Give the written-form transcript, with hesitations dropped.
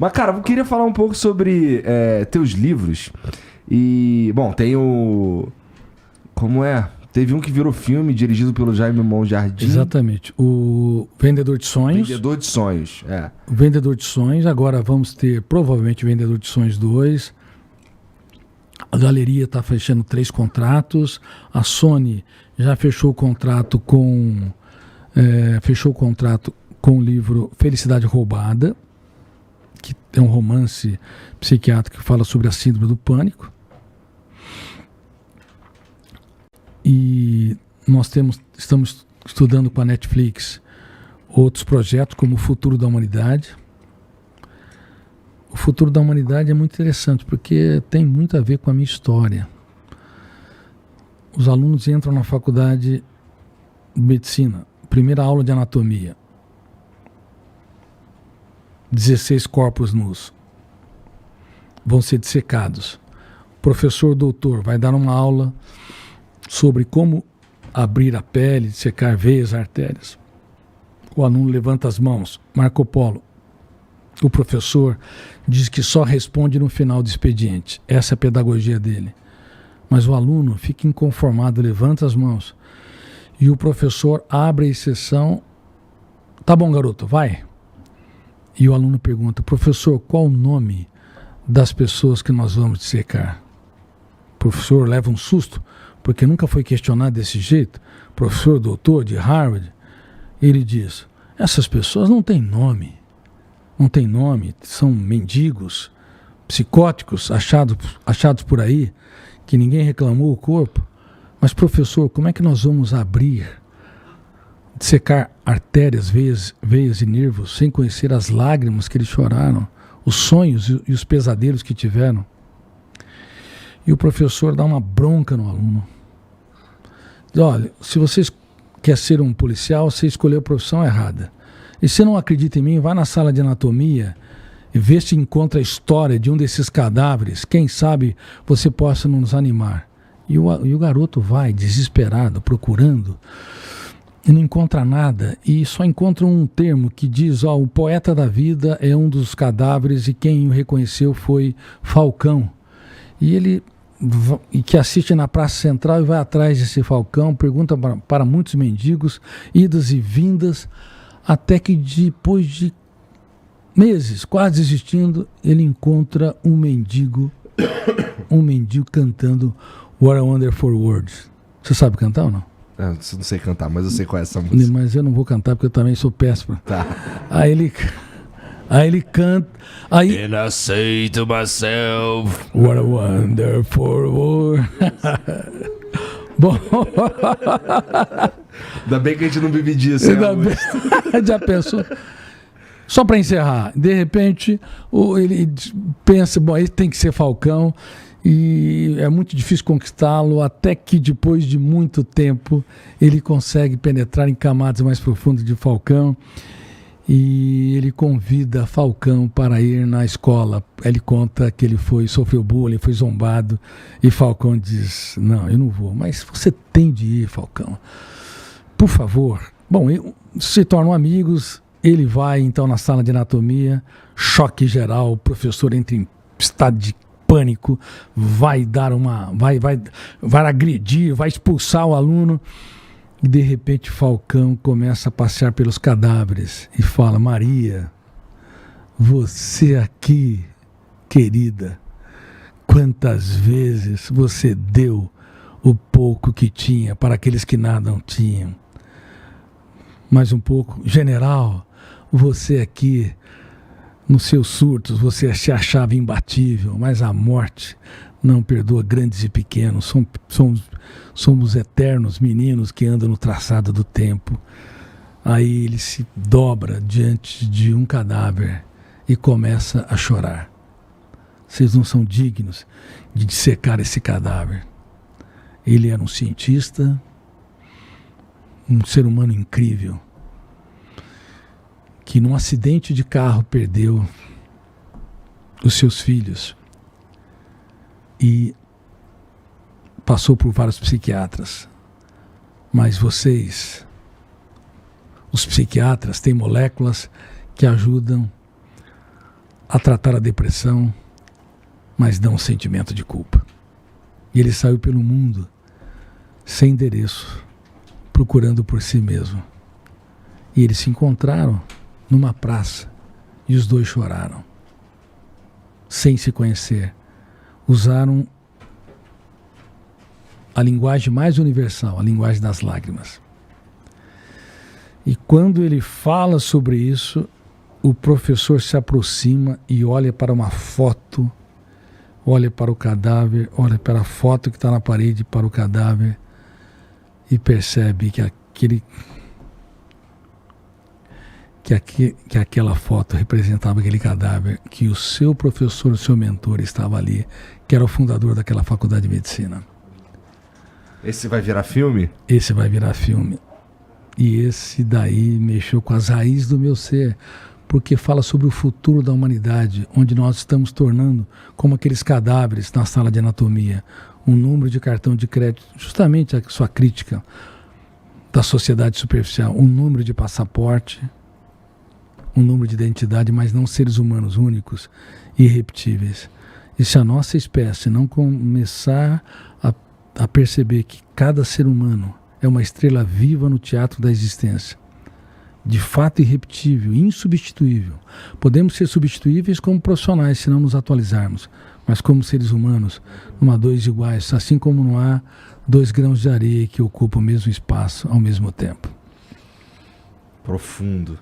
Mas, cara, eu queria falar um pouco sobre teus livros. E, bom, tem o... Como é? Teve um que virou filme, dirigido pelo Jaime Monjardim. Exatamente. O Vendedor de Sonhos. Vendedor de Sonhos, O Vendedor de Sonhos. Agora vamos ter, provavelmente, o Vendedor de Sonhos 2. A galeria está fechando 3 contratos. A Sony já fechou o contrato com o livro Felicidade Roubada, que é um romance psiquiátrico que fala sobre a síndrome do pânico. E nós estamos estudando com a Netflix outros projetos como o Futuro da Humanidade. O Futuro da Humanidade é muito interessante porque tem muito a ver com a minha história. Os alunos entram na faculdade de medicina, primeira aula de anatomia, 16 corpos nus vão ser dissecados. O professor doutor vai dar uma aula sobre como abrir a pele, dissecar veias, artérias. O aluno levanta as mãos. Marco Polo. O professor diz que só responde no final do expediente. Essa é a pedagogia dele. Mas o aluno fica inconformado, levanta as mãos. E o professor abre a exceção. Tá bom, garoto, vai. E o aluno pergunta, professor, qual o nome das pessoas que nós vamos dissecar? O professor leva um susto, porque nunca foi questionado desse jeito. Professor, doutor de Harvard, ele diz, essas pessoas não têm nome. Não têm nome, são mendigos, psicóticos, achados por aí, que ninguém reclamou o corpo. Mas, professor, como é que nós vamos abrir, dissecar artérias, veias e nervos, sem conhecer as lágrimas que eles choraram, os sonhos e os pesadelos que tiveram? E o professor dá uma bronca no aluno. Diz, olha, se você quer ser um policial, você escolheu a profissão errada. E se não acredita em mim, vá na sala de anatomia e vê se encontra a história de um desses cadáveres. Quem sabe você possa nos animar. E o garoto vai, desesperado, procurando, e não encontra nada. E só encontra um termo que diz, o poeta da vida é um dos cadáveres e quem o reconheceu foi Falcão. E ele que assiste na Praça Central e vai atrás desse Falcão, pergunta para muitos mendigos, idas e vindas, até que depois de meses, quase existindo, ele encontra um mendigo cantando What a Wonderful World. Você sabe cantar ou não? Eu não sei cantar, mas eu sei qual é essa música. Mas eu não vou cantar porque eu também sou péssimo. Tá. Aí ele canta. And I say to myself, What a wonderful world. Bom. Ainda bem que a gente não vive disso. Já pensou? Só para encerrar, de repente ele pensa, bom, ele tem que ser Falcão e é muito difícil conquistá-lo, até que depois de muito tempo ele consegue penetrar em camadas mais profundas de Falcão e ele convida Falcão para ir na escola. Ele conta que ele sofreu bullying, foi zombado e Falcão diz, não, eu não vou, mas você tem de ir, Falcão, por favor. Bom, se tornam amigos. Ele vai então na sala de anatomia, choque geral, o professor entra em estado de pânico, vai agredir, vai expulsar o aluno. E de repente Falcão começa a passear pelos cadáveres e fala, Maria, você aqui, querida, quantas vezes você deu o pouco que tinha para aqueles que nada não tinham? Mais um pouco, general, você aqui, nos seus surtos, você se achava imbatível, mas a morte não perdoa grandes e pequenos. Somos eternos meninos que andam no traçado do tempo. Aí ele se dobra diante de um cadáver e começa a chorar. Vocês não são dignos de dissecar esse cadáver. Ele era um cientista, um ser humano incrível, que num acidente de carro perdeu os seus filhos e passou por vários psiquiatras. Mas vocês, os psiquiatras, têm moléculas que ajudam a tratar a depressão, mas não o sentimento de culpa. E ele saiu pelo mundo sem endereço, procurando por si mesmo. E eles se encontraram numa praça e os dois choraram, sem se conhecer. Usaram a linguagem mais universal, a linguagem das lágrimas. E quando ele fala sobre isso, o professor se aproxima e olha para uma foto, olha para o cadáver, olha para a foto que está na parede, para o cadáver, e percebe que aquela foto representava aquele cadáver, que o seu professor, o seu mentor estava ali, que era o fundador daquela faculdade de medicina. Esse vai virar filme? Esse vai virar filme. E esse daí mexeu com as raízes do meu ser, porque fala sobre o futuro da humanidade, onde nós estamos tornando, como aqueles cadáveres na sala de anatomia, um número de cartão de crédito, justamente a sua crítica da sociedade superficial, um número de passaporte, um número de identidade, mas não seres humanos únicos e irrepetíveis. E se a nossa espécie não começar a perceber que cada ser humano é uma estrela viva no teatro da existência, de fato irrepetível, insubstituível. Podemos ser substituíveis como profissionais se não nos atualizarmos, mas como seres humanos, não há dois iguais, assim como não há 2 grãos de areia que ocupam o mesmo espaço ao mesmo tempo. Profundo.